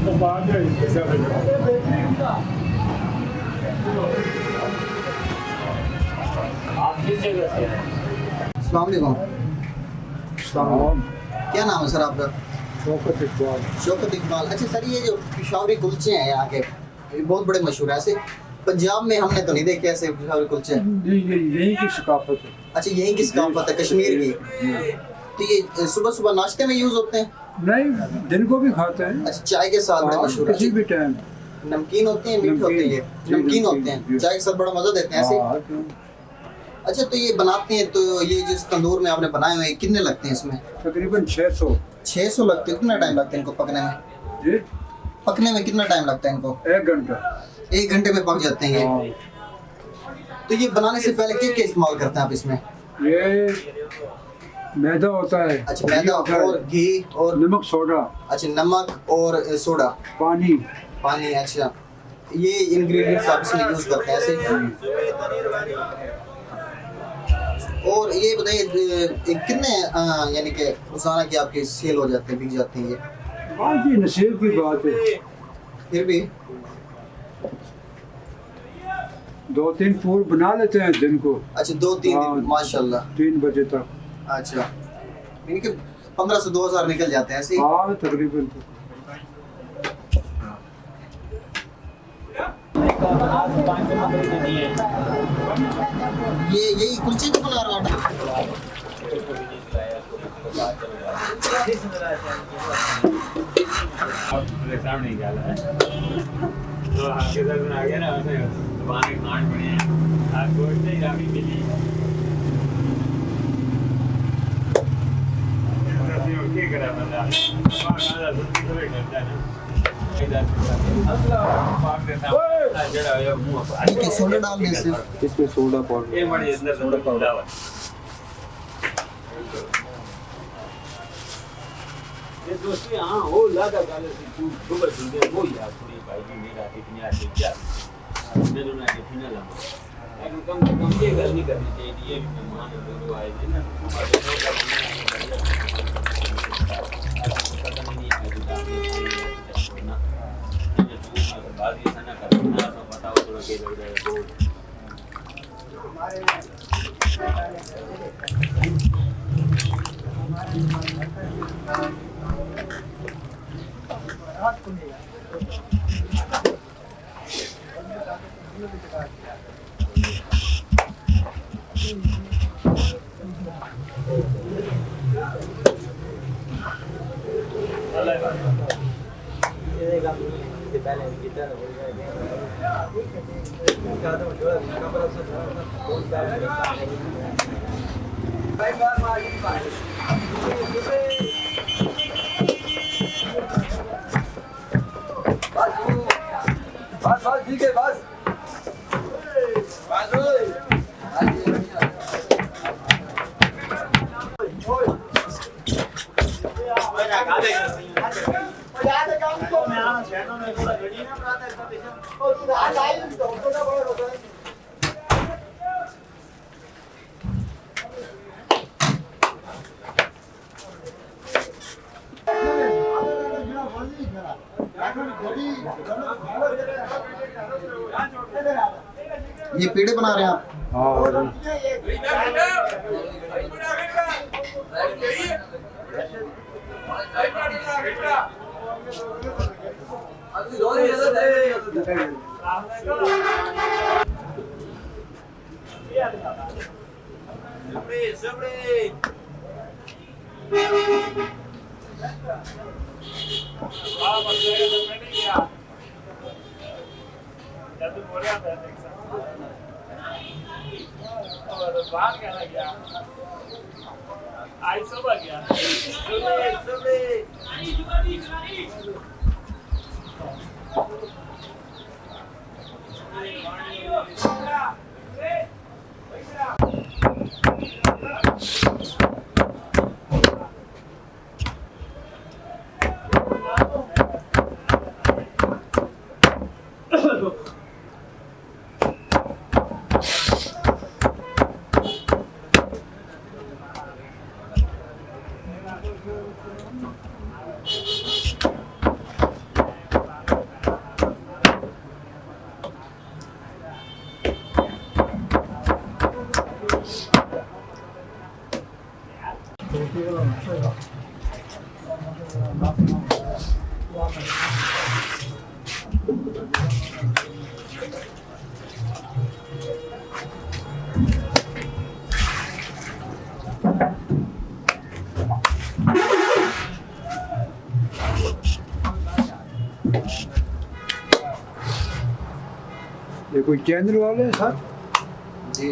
अस्सलाम वालेकुम। क्या नाम है सर आपका? शौकत इकबाल। शौकत इकबाल। अच्छा सर, ये जो पिशावरी कुलचे हैं यहाँ के, ये बहुत बड़े मशहूर है। ऐसे पंजाब में हमने तो नहीं देखे ऐसे पिशावरी कुलचे। यही की सकाफत है। अच्छा, यही की सकाफत है कश्मीर की। तो ये सुबह सुबह नाश्ते में यूज होते हैं? नहीं, दिन को भी खाते हैं। अच्छा, चाय के साथ बड़े मशहूर है। किसी भी टाइम। नमकीन होते हैं, मीठे होते हैं? ये नमकीन होते हैं, चाय के साथ बड़ा मजा देते हैं ऐसे। अच्छा, तो ये बनाते हैं, तो ये जिस तंदूर में आपने बनाए हुए कितने लगते हैं इसमें? तकरीबन 600 लगते हैं। कितना टाइम लगता है इनको पकने में? जी, पकने में कितना टाइम लगता है इनको? 1 घंटा। 1 घंटे में पक जाते हैं ये। तो ये बनाने से पहले क्या क्या इस्तेमाल करते हैं आप इसमें? ये मैदा होता है। अच्छा, मैदा और घी और नमक, सोडा। अच्छा, नमक और सोडा, पानी। अच्छा, ये इंग्रेडिएंट्स आप इसमें यूज करते हैं ऐसे। और ये बताइए कितने यानी कि रोजाना की आपके सेल हो जाते हैं, बिक जाते हैं ये? बात ये नसीब की बात है। फिर भी 2-3 पूर बना लेते हैं दिन को। अच्छा, 2-3 दिन माशाल्लाह। 3 बजे तक। अच्छा, यानी कि 15 से 2000 निकल जाते हैं ऐसे? हाँ, तकरीबन। ये यही कुलचे को बना रहा है। सामने निकाला है तो आपके साथ आ गया ना, उसने दुकान के कांड बने हैं, आप गोश्त ही रामी मिली क्या करा बंदा खाना सुनती थोड़ी करता है ना। सोडा डालने से इसमें सोडा पाउडर। ये बड़ी अंदर सोडा पाउडर ये दोस्ती। हाँ, वो लगा गाले से तू सुबह सुनते वो यार थोड़ी भाई जी मेरा कितनी आती क्या मैं दोनों के फिना ला लेकिन कम से कम ये गल नहीं करनी चाहिए। ये मेहमान लोग आए थे ना, पता नहीं है बात ये ना करना तो बताओ थोड़ा के लग जाएगा बस ठीक है बस ये पेड़े बना रहे हैं आप? हाँ, बाहर क्या लग गया आई सब आ गया ये कोई चैनल वाले हैं सर? जी।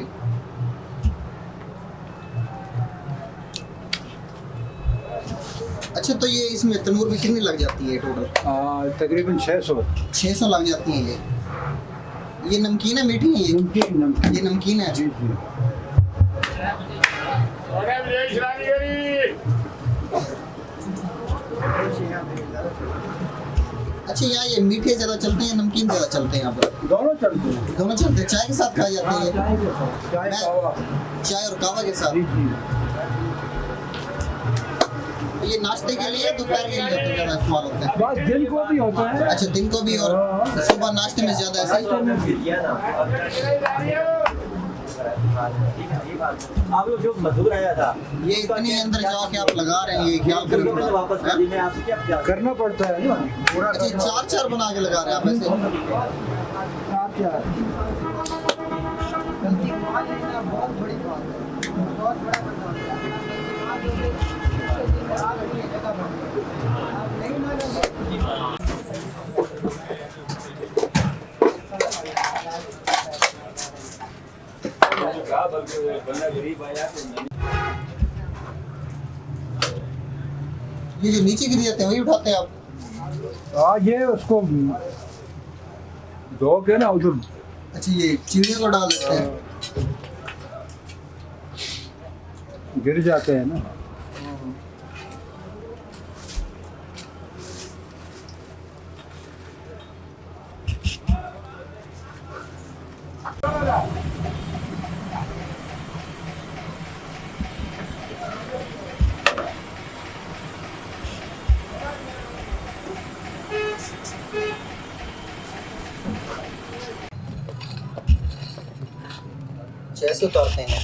अच्छा, तो ये इसमें तंदूर में कितनी लग जाती है टोटल? तकरीबन 600। 600 लग जाती है ये नमकीन है, मीठी है ये? नमकीन ये नमकीन है। जी जी। अच्छा, यहाँ ये मीठे ज़्यादा चलते हैं, नमकीन ज़्यादा चलते हैं यहाँ पर? दोनों चलते हैं। दोनों चलते हैं। चाय के साथ खाई जाती है? चाय कावा। चाय और कावा के साथ? जी जी। ये नाश्ते के लिए, दोपहर के लिए ज़्यादा इस्तेमाल होता है? बस दिन को भी होता है। अच्छा, दिन को भी और सुबह नाश्ते में ज़्यादा ऐसा ही? आप लोग जो मजदूर आया था, ये इतने अंदर जाके आप लगा रहे हैं, ये ख्याल करें थोड़ा। वापस हाँ? मैं आपसे क्या करना पड़ता है ना पूरा। अच्छा, 4-4 बना के लगा रहे हैं आप ऐसे? 4-4। बहुत बड़ी बात है, बहुत बड़ा ये जो नीचे गिर जाते हैं वही उठाते हैं आप? हाँ, ये उसको धो के ना उधर। अच्छा, ये चिड़िया को डाल देते हैं? गिर जाते हैं ना। ऐसे उतारते हैं?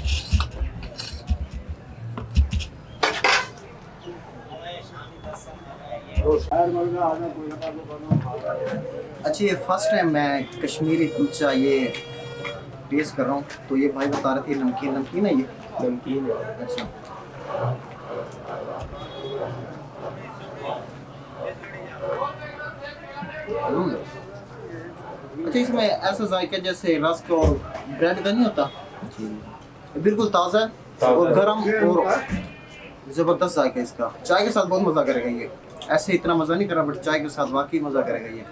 अच्छा, ये फर्स्ट टाइम मैं कश्मीरी कुलचा ये टेस्ट कर रहा हूँ, तो ये भाई बता रहे थे नमकीन नमकीन है ये? नमकीन है। अच्छा, अच्छा, इसमें ऐसा जायका जैसे रस्क और ब्रेड का नहीं होता? बिल्कुल ताज़ा है और गर्म और ज़बरदस्त जायका इसका। चाय के साथ बहुत मज़ा करेगा ये। ऐसे इतना मज़ा नहीं करा, बट चाय के साथ वाकई मज़ा करेगा ये।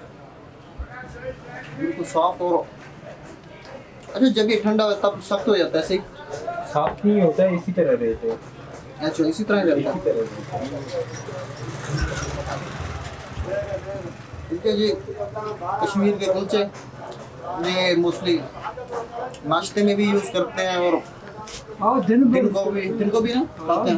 बिल्कुल सॉफ्ट और अच्छा, जब ये ठंडा हो तब सख्त हो जाता है ऐसे ही? साफ नहीं होता है, इसी तरह रहते हैं। अच्छा, इसी तरह रहता है। ठीक है जी। कश्मीर के कुलचे ये मोस्टली नाश्ते में भी यूज़ करते हैं और दिन दिन को भी ना खाते हैं।